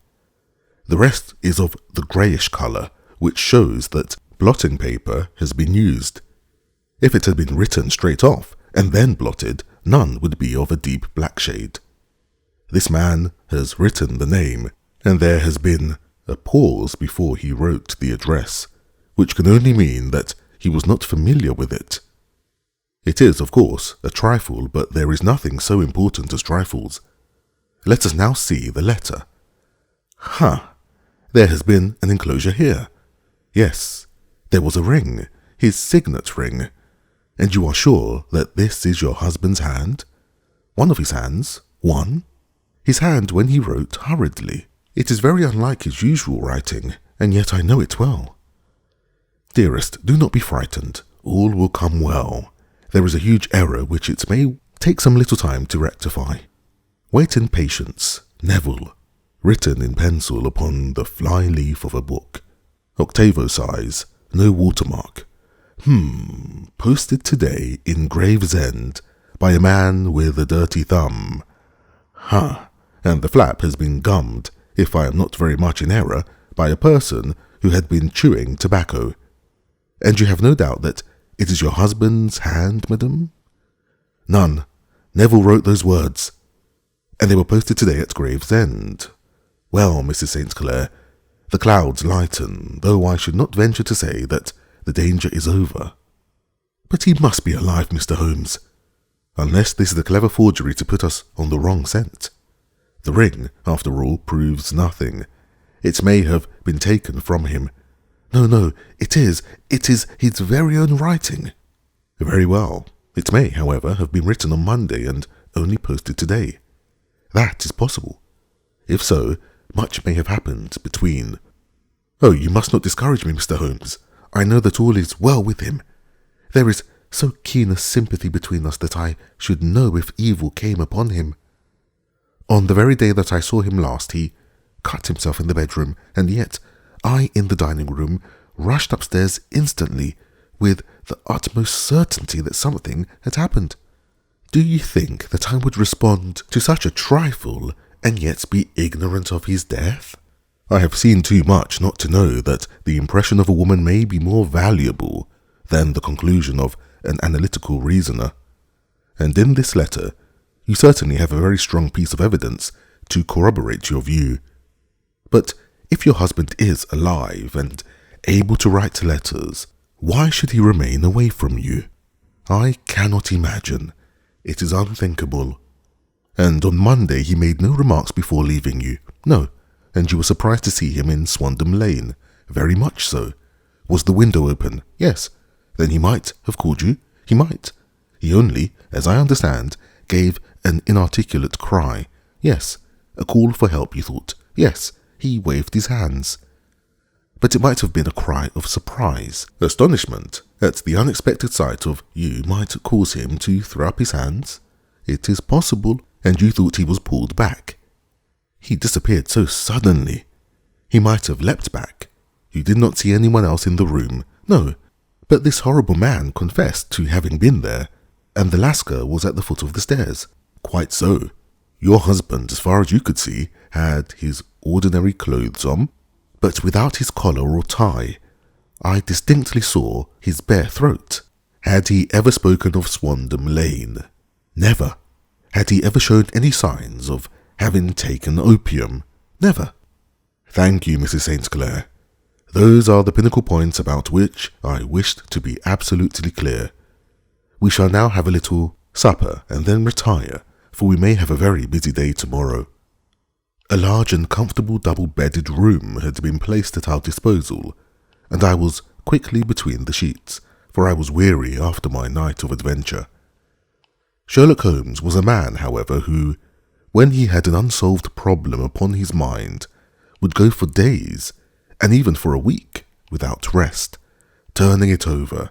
The rest is of the greyish colour, which shows that blotting paper has been used. If it had been written straight off and then blotted, none would be of a deep black shade. This man has written the name, and there has been a pause before he wrote the address, which can only mean that he was not familiar with it. It is, of course, a trifle, but there is nothing so important as trifles. Let us now see the letter. There has been an enclosure here. Yes, there was a ring, his signet ring. And you are sure that this is your husband's hand? One of his hands? One? His hand when he wrote hurriedly. It is very unlike his usual writing, and yet I know it well. Dearest, do not be frightened. All will come well. There is a huge error which it may take some little time to rectify. Wait in patience. Neville. Written in pencil upon the fly-leaf of a book. Octavo size. No watermark. Posted today in Gravesend by a man with a dirty thumb. And the flap has been gummed, if I am not very much in error, by a person who had been chewing tobacco. And you have no doubt that it is your husband's hand, madam? None. Neville wrote those words, and they were posted today at Gravesend. Well, Mrs. St. Clair, the clouds lighten, though I should not venture to say that the danger is over. But he must be alive, Mr. Holmes, unless this is a clever forgery to put us on the wrong scent. The ring, after all, proves nothing. It may have been taken from him. No, it is his very own writing. Very well. It may, however, have been written on Monday and only posted today. That is possible. If so, much may have happened between. Oh, you must not discourage me, Mr. Holmes. I know that all is well with him. There is so keen a sympathy between us that I should know if evil came upon him. On the very day that I saw him last, he cut himself in the bedroom, and yet I, in the dining room, rushed upstairs instantly, with the utmost certainty that something had happened. Do you think that I would respond to such a trifle, and yet be ignorant of his death? I have seen too much not to know that the impression of a woman may be more valuable than the conclusion of an analytical reasoner. And in this letter, you certainly have a very strong piece of evidence to corroborate your view. But if your husband is alive and able to write letters, why should he remain away from you? I cannot imagine. It is unthinkable. And on Monday he made no remarks before leaving you. No, and you were surprised to see him in Swandam Lane. Very much so. Was the window open? Yes. Then he might have called you. He might. He only, as I understand, gave an inarticulate cry. Yes. A call for help, you thought. Yes. He waved his hands. But it might have been a cry of surprise. Astonishment at the unexpected sight of you might cause him to throw up his hands. It is possible, and you thought he was pulled back. He disappeared so suddenly. He might have leapt back. You did not see anyone else in the room. No, but this horrible man confessed to having been there, and the Lascar was at the foot of the stairs. Quite so. Your husband, as far as you could see, had his ordinary clothes on, but without his collar or tie. I distinctly saw his bare throat. Had he ever spoken of Swandam Lane? Never. Had he ever shown any signs of having taken opium? Never. Thank you, Mrs. St. Clair. Those are the pinnacle points about which I wished to be absolutely clear. We shall now have a little supper and then retire, for we may have a very busy day tomorrow. A large and comfortable double-bedded room had been placed at our disposal, and I was quickly between the sheets, for I was weary after my night of adventure. Sherlock Holmes was a man, however, who, when he had an unsolved problem upon his mind, would go for days, and even for a week, without rest, turning it over,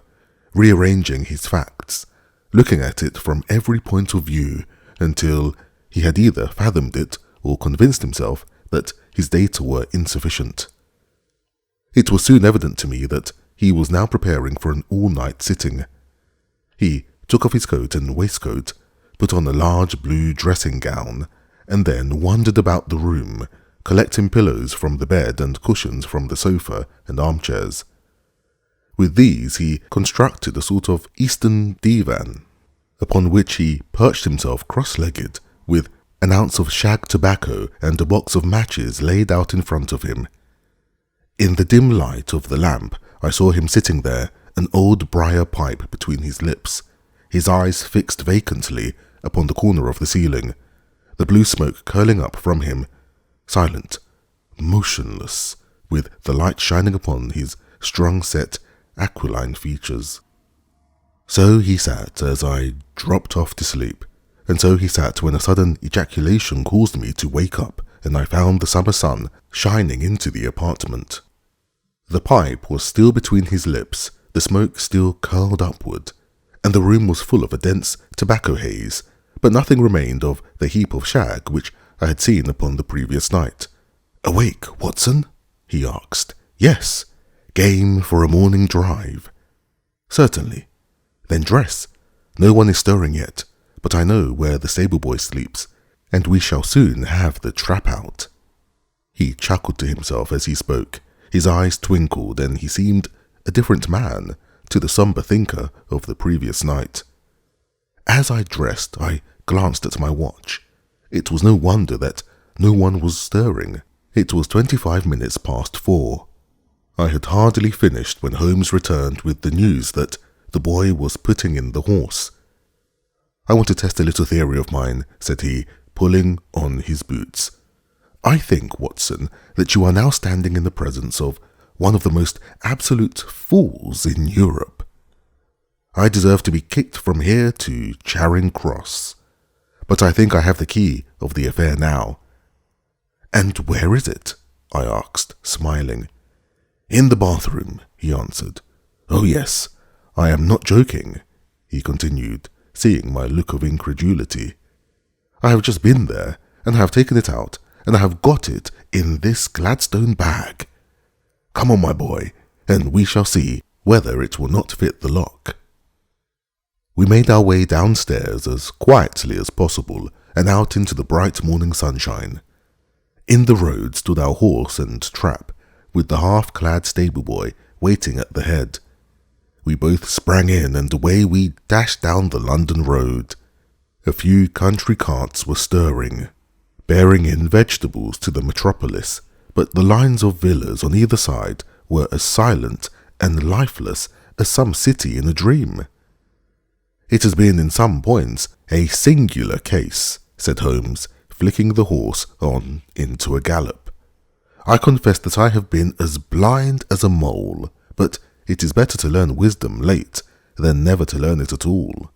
rearranging his facts, looking at it from every point of view until he had either fathomed it or convinced himself that his data were insufficient. It was soon evident to me that he was now preparing for an all-night sitting. He took off his coat and waistcoat, put on a large blue dressing gown, and then wandered about the room, collecting pillows from the bed and cushions from the sofa and armchairs. With these he constructed a sort of Eastern divan, upon which he perched himself cross-legged, with an ounce of shag tobacco and a box of matches laid out in front of him. In the dim light of the lamp, I saw him sitting there, an old briar pipe between his lips, his eyes fixed vacantly upon the corner of the ceiling, the blue smoke curling up from him, silent, motionless, with the light shining upon his strong-set, aquiline features. So he sat as I dropped off to sleep, and so he sat when a sudden ejaculation caused me to wake up, and I found the summer sun shining into the apartment. The pipe was still between his lips, the smoke still curled upward, and the room was full of a dense tobacco haze, but nothing remained of the heap of shag which I had seen upon the previous night. "Awake, Watson?" he asked. "Yes. Game for a morning drive?" "Certainly." "Then dress. No one is stirring yet, but I know where the stable boy sleeps, and we shall soon have the trap out." He chuckled to himself as he spoke. His eyes twinkled, and he seemed a different man to the sombre thinker of the previous night. As I dressed, I glanced at my watch. It was no wonder that no one was stirring. It was 25 minutes past 4. I had hardly finished when Holmes returned with the news that the boy was putting in the horse. "I want to test a little theory of mine," said he, pulling on his boots. "I think, Watson, that you are now standing in the presence of one of the most absolute fools in Europe. I deserve to be kicked from here to Charing Cross. But I think I have the key of the affair now." "And where is it?" I asked, smiling. "In the bathroom," he answered. "Oh yes, I am not joking," he continued, seeing my look of incredulity. "I have just been there, and I have taken it out, and I have got it in this Gladstone bag. Come on, my boy, and we shall see whether it will not fit the lock." We made our way downstairs as quietly as possible and out into the bright morning sunshine. In the road stood our horse and trap, with the half-clad stable boy waiting at the head. We both sprang in, and away we dashed down the London road. A few country carts were stirring, bearing in vegetables to the metropolis, but the lines of villas on either side were as silent and lifeless as some city in a dream. "It has been in some points a singular case," said Holmes, flicking the horse on into a gallop. "I confess that I have been as blind as a mole, but it is better to learn wisdom late than never to learn it at all."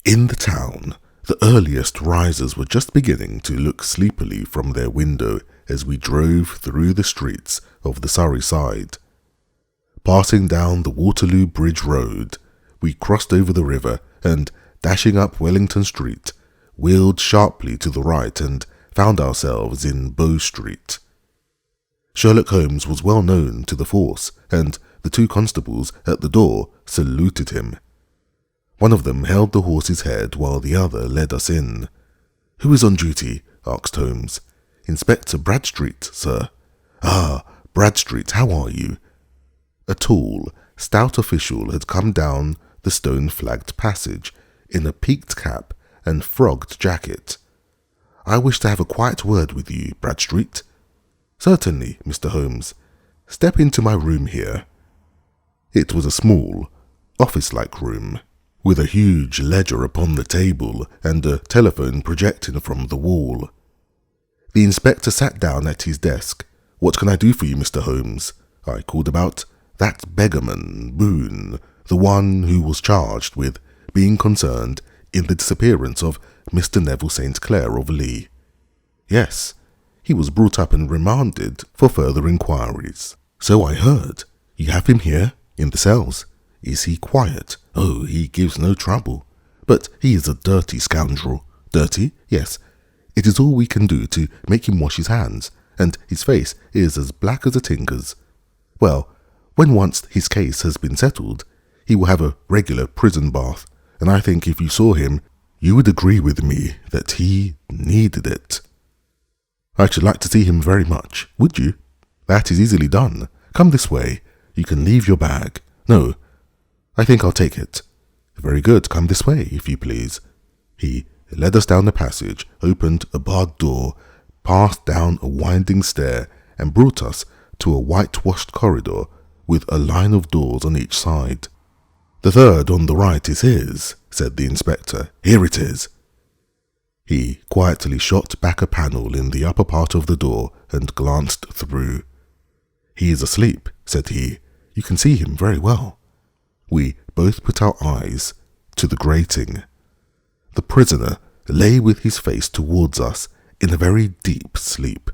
In the town, the earliest risers were just beginning to look sleepily from their window as we drove through the streets of the Surrey side. Passing down the Waterloo Bridge Road, we crossed over the river and, dashing up Wellington Street, wheeled sharply to the right and found ourselves in Bow Street. Sherlock Holmes was well known to the force, and the two constables at the door saluted him. One of them held the horse's head while the other led us in. "Who is on duty?" asked Holmes. "Inspector Bradstreet, sir." "Ah, Bradstreet, how are you?" A tall, stout official had come down the stone-flagged passage in a peaked cap and frogged jacket. "I wish to have a quiet word with you, Bradstreet." "Certainly, Mr. Holmes. Step into my room here." It was a small, office-like room, with a huge ledger upon the table and a telephone projecting from the wall. The inspector sat down at his desk. "What can I do for you, Mr. Holmes?" I called about. "That beggarman, Boone, the one who was charged with being concerned in the disappearance of Mr. Neville St. Clair of Lee." "Yes, he was brought up and remanded for further inquiries." "So I heard. You have him here, in the cells. Is he quiet?" "Oh, he gives no trouble. But he is a dirty scoundrel." "Dirty? Yes. It is all we can do to make him wash his hands, and his face is as black as a tinker's. Well, when once his case has been settled, he will have a regular prison bath, and I think if you saw him, you would agree with me that he needed it." "I should like to see him very much. Would you?" "That is easily done. Come this way. You can leave your bag." "No, I think I'll take it." "Very good. Come this way, if you please." He led us down the passage, opened a barred door, passed down a winding stair, and brought us to a whitewashed corridor with a line of doors on each side. "The third on the right is his," said the inspector. "Here it is." He quietly shot back a panel in the upper part of the door and glanced through. "He is asleep," said he. "You can see him very well." We both put our eyes to the grating. The prisoner lay with his face towards us in a very deep sleep,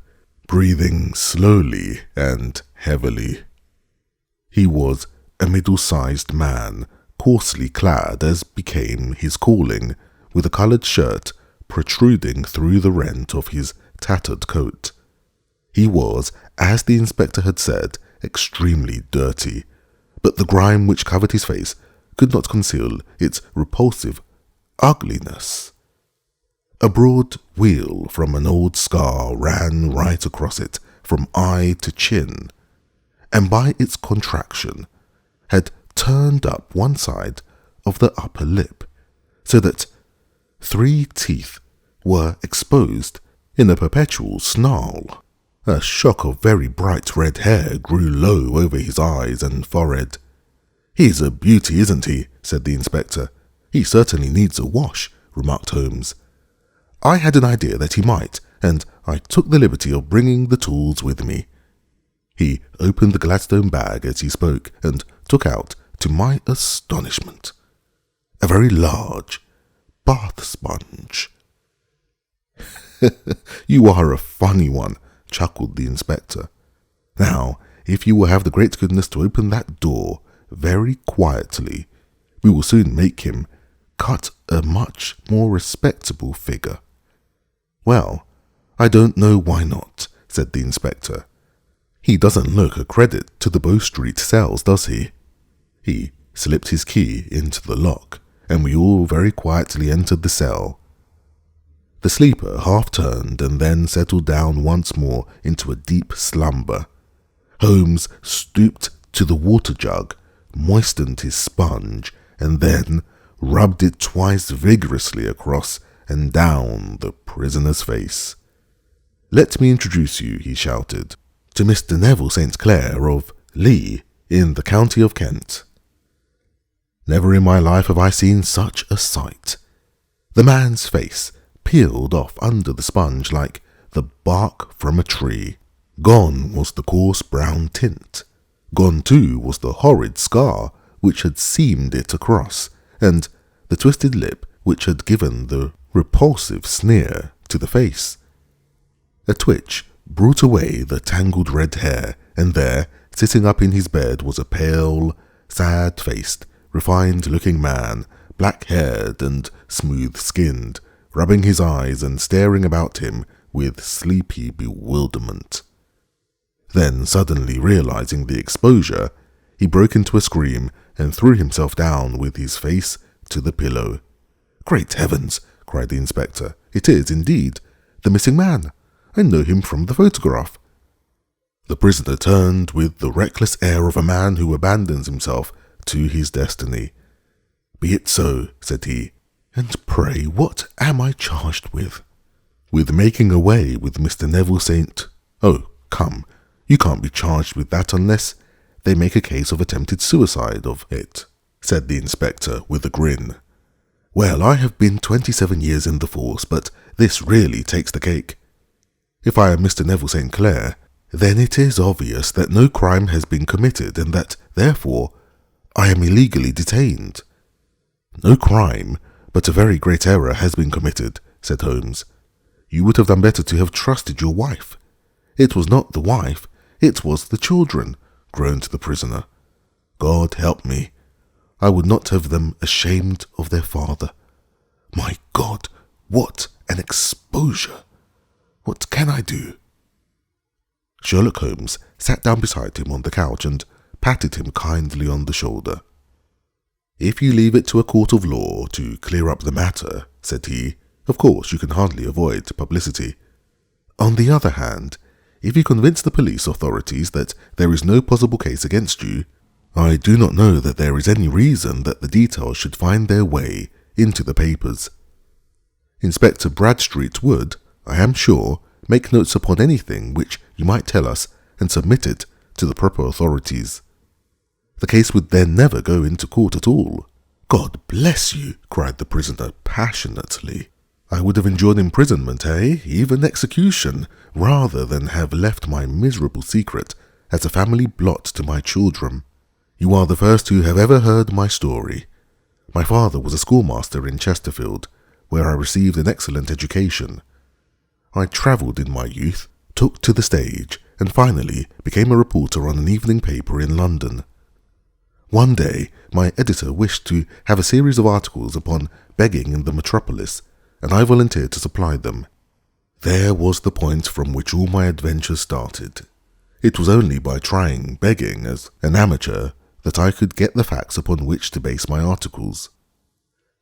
breathing slowly and heavily. He was a middle-sized man, coarsely clad as became his calling, with a coloured shirt protruding through the rent of his tattered coat. He was, as the inspector had said, extremely dirty, but the grime which covered his face could not conceal its repulsive ugliness. A broad wheal from an old scar ran right across it, from eye to chin, and by its contraction had turned up one side of the upper lip, so that 3 teeth were exposed in a perpetual snarl. A shock of very bright red hair grew low over his eyes and forehead. "He's a beauty, isn't he?" said the inspector. "He certainly needs a wash," remarked Holmes. "I had an idea that he might, and I took the liberty of bringing the tools with me." He opened the Gladstone bag as he spoke and took out, to my astonishment, a very large bath sponge. "You are a funny one," chuckled the inspector. "Now, if you will have the great goodness to open that door very quietly, we will soon make him cut a much more respectable figure." "Well, I don't know why not," said the inspector. "He doesn't look a credit to the Bow Street cells, does he?" He slipped his key into the lock, and we all very quietly entered the cell. The sleeper half turned and then settled down once more into a deep slumber. Holmes stooped to the water jug, moistened his sponge, and then rubbed it twice vigorously across and down the prisoner's face. "Let me introduce you," he shouted, "to Mr. Neville St. Clair of Lee in the county of Kent." Never in my life have I seen such a sight. The man's face peeled off under the sponge like the bark from a tree. Gone was the coarse brown tint. Gone too was the horrid scar which had seamed it across, and the twisted lip which had given the repulsive sneer to the face. A twitch brought away the tangled red hair, and there, sitting up in his bed, was a pale, sad-faced, refined-looking man, black-haired and smooth-skinned, rubbing his eyes and staring about him with sleepy bewilderment. Then, suddenly realizing the exposure, he broke into a scream and threw himself down with his face to the pillow. "Great heavens!" cried the inspector. "It is, indeed, the missing man. I know him from the photograph." The prisoner turned with the reckless air of a man who abandons himself to his destiny. "Be it so," said he, "and pray what am I charged with?" "With making away with Mr. Neville St. "Oh, come, you can't be charged with that unless they make a case of attempted suicide of it," said the inspector with a grin. "Well, I have been 27 years in the force, but this really takes the cake. If I am Mr. Neville St. Clair, then it is obvious that no crime has been committed and that, therefore, I am illegally detained." "No crime, but a very great error has been committed," said Holmes. "You would have done better to have trusted your wife." "It was not the wife, it was the children," groaned the prisoner. "God help me. I would not have them ashamed of their father. My God, what an exposure! What can I do?" Sherlock Holmes sat down beside him on the couch and patted him kindly on the shoulder. "If you leave it to a court of law to clear up the matter," said he, "of course you can hardly avoid publicity. On the other hand, if you convince the police authorities that there is no possible case against you, I do not know that there is any reason that the details should find their way into the papers. Inspector Bradstreet would, I am sure, make notes upon anything which you might tell us and submit it to the proper authorities. The case would then never go into court at all." "God bless you," cried the prisoner passionately. "I would have endured imprisonment, even execution, rather than have left my miserable secret as a family blot to my children. You are the first who have ever heard my story. My father was a schoolmaster in Chesterfield, where I received an excellent education. I travelled in my youth, took to the stage, and finally became a reporter on an evening paper in London. One day, my editor wished to have a series of articles upon begging in the metropolis, and I volunteered to supply them. There was the point from which all my adventures started. It was only by trying begging as an amateur that I could get the facts upon which to base my articles.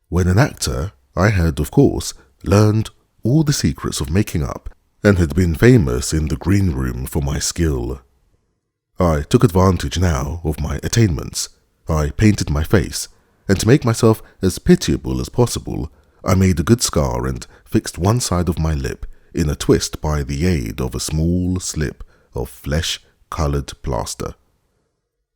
When an actor, I had, of course, learned all the secrets of making up and had been famous in the green room for my skill. I took advantage now of my attainments. I painted my face, and to make myself as pitiable as possible, I made a good scar and fixed one side of my lip in a twist by the aid of a small slip of flesh-coloured plaster.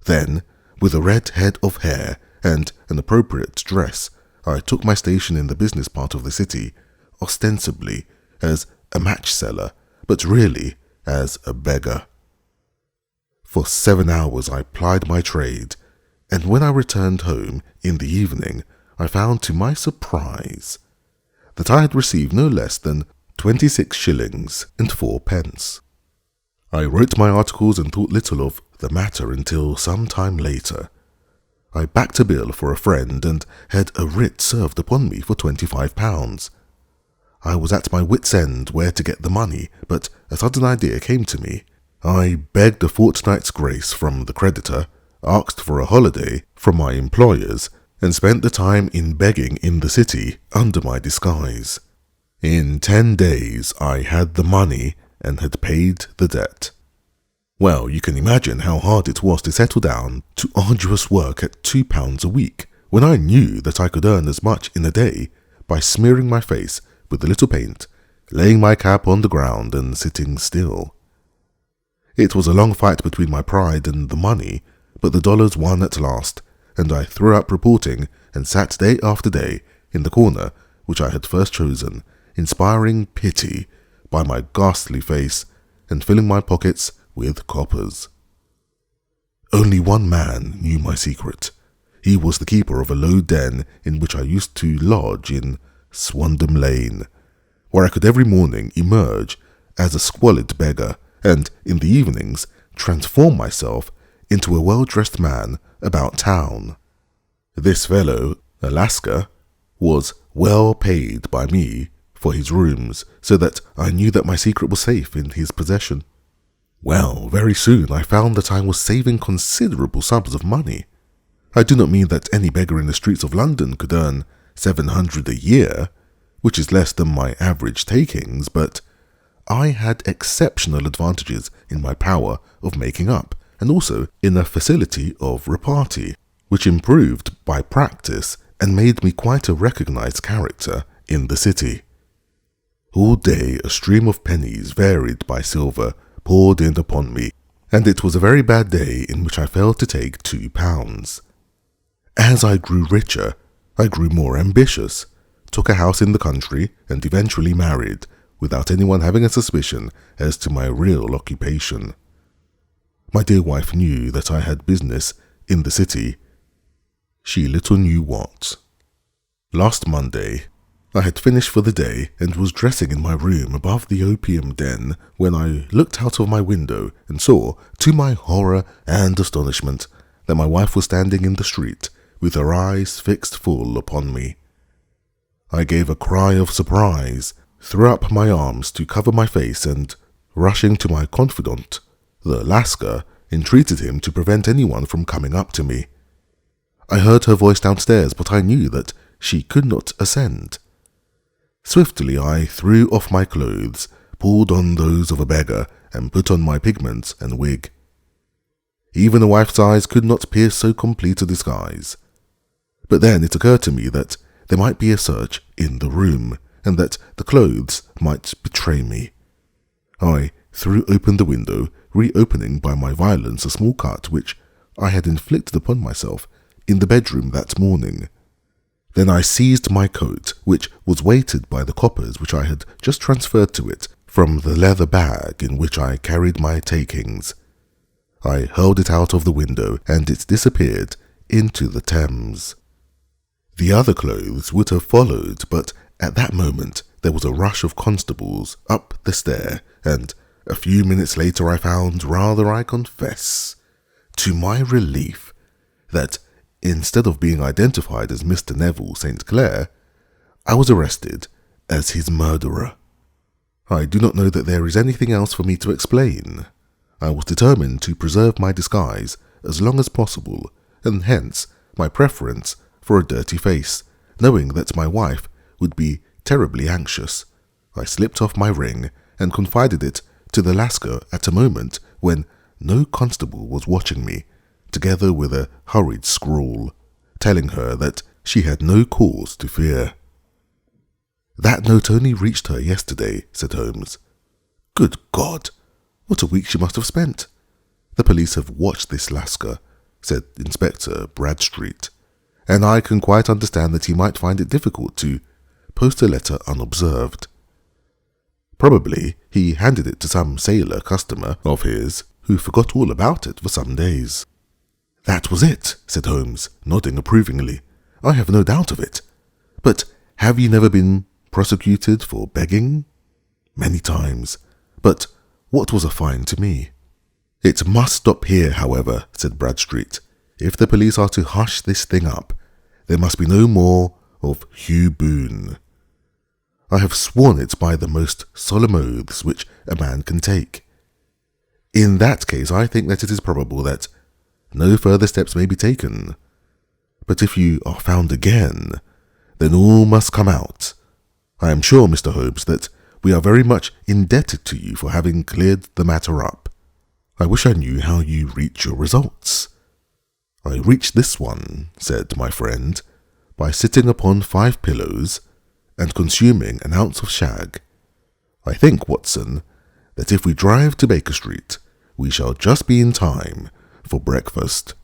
Then, with a red head of hair and an appropriate dress, I took my station in the business part of the city, ostensibly as a match seller, but really as a beggar. For 7 hours I plied my trade, and when I returned home in the evening, I found to my surprise that I had received no less than 26 shillings and 4 pence. I wrote my articles and thought little of the matter until some time later. I backed a bill for a friend and had a writ served upon me for £25. I was at my wit's end where to get the money, but a sudden idea came to me. I begged a fortnight's grace from the creditor, asked for a holiday from my employers, and spent the time in begging in the city under my disguise. In 10 days I had the money and had paid the debt. Well, you can imagine how hard it was to settle down to arduous work at £2 a week, when I knew that I could earn as much in a day by smearing my face with a little paint, laying my cap on the ground and sitting still. It was a long fight between my pride and the money, but the dollars won at last, and I threw up reporting and sat day after day in the corner which I had first chosen, inspiring pity by my ghastly face and filling my pockets with coppers. Only one man knew my secret. He was the keeper of a low den in which I used to lodge in Swandam Lane, where I could every morning emerge as a squalid beggar and, in the evenings, transform myself into a well-dressed man about town. This fellow, Alaska, was well paid by me for his rooms, so that I knew that my secret was safe in his possession. Well, very soon I found that I was saving considerable sums of money. I do not mean that any beggar in the streets of London could earn £700 a year, which is less than my average takings, but I had exceptional advantages in my power of making up, and also in a facility of repartee, which improved by practice and made me quite a recognized character in the city. All day a stream of pennies varied by silver poured in upon me, and it was a very bad day in which I failed to take £2. As I grew richer, I grew more ambitious, took a house in the country, and eventually married, without anyone having a suspicion as to my real occupation. My dear wife knew that I had business in the city. She little knew what. Last Monday, I had finished for the day and was dressing in my room above the opium den when I looked out of my window and saw, to my horror and astonishment, that my wife was standing in the street with her eyes fixed full upon me. I gave a cry of surprise, threw up my arms to cover my face, and, rushing to my confidant, the Lascar, entreated him to prevent anyone from coming up to me. I heard her voice downstairs, but I knew that she could not ascend. Swiftly I threw off my clothes, pulled on those of a beggar, and put on my pigments and wig. Even a wife's eyes could not pierce so complete a disguise. But then it occurred to me that there might be a search in the room, and that the clothes might betray me. I threw open the window, reopening by my violence a small cut which I had inflicted upon myself in the bedroom that morning. Then I seized my coat, which was weighted by the coppers which I had just transferred to it from the leather bag in which I carried my takings. I hurled it out of the window, and it disappeared into the Thames. The other clothes would have followed, but at that moment there was a rush of constables up the stair, and a few minutes later I found, rather I confess, to my relief, that instead of being identified as Mr. Neville St. Clair, I was arrested as his murderer. I do not know that there is anything else for me to explain. I was determined to preserve my disguise as long as possible, and hence my preference for a dirty face, knowing that my wife would be terribly anxious. I slipped off my ring and confided it to the Lascar at a moment when no constable was watching me, together with a hurried scrawl, telling her that she had no cause to fear. "That note only reached her yesterday," said Holmes. "Good God! What a week she must have spent." "The police have watched this Lascar," said Inspector Bradstreet, "and I can quite understand that he might find it difficult to post a letter unobserved. Probably he handed it to some sailor customer of his who forgot all about it for some days." "That was it," said Holmes, nodding approvingly. "I have no doubt of it. But have you never been prosecuted for begging?" "Many times. But what was a fine to me?" "It must stop here, however," said Bradstreet. "If the police are to hush this thing up, there must be no more of Hugh Boone. I have sworn it by the most solemn oaths which a man can take. In that case, I think that it is probable that no further steps may be taken. But if you are found again, then all must come out. I am sure, Mr. Holmes, that we are very much indebted to you for having cleared the matter up. I wish I knew how you reach your results." "I reached this one," said my friend, "by sitting upon 5 pillows and consuming an ounce of shag. I think, Watson, that if we drive to Baker Street, we shall just be in time for breakfast."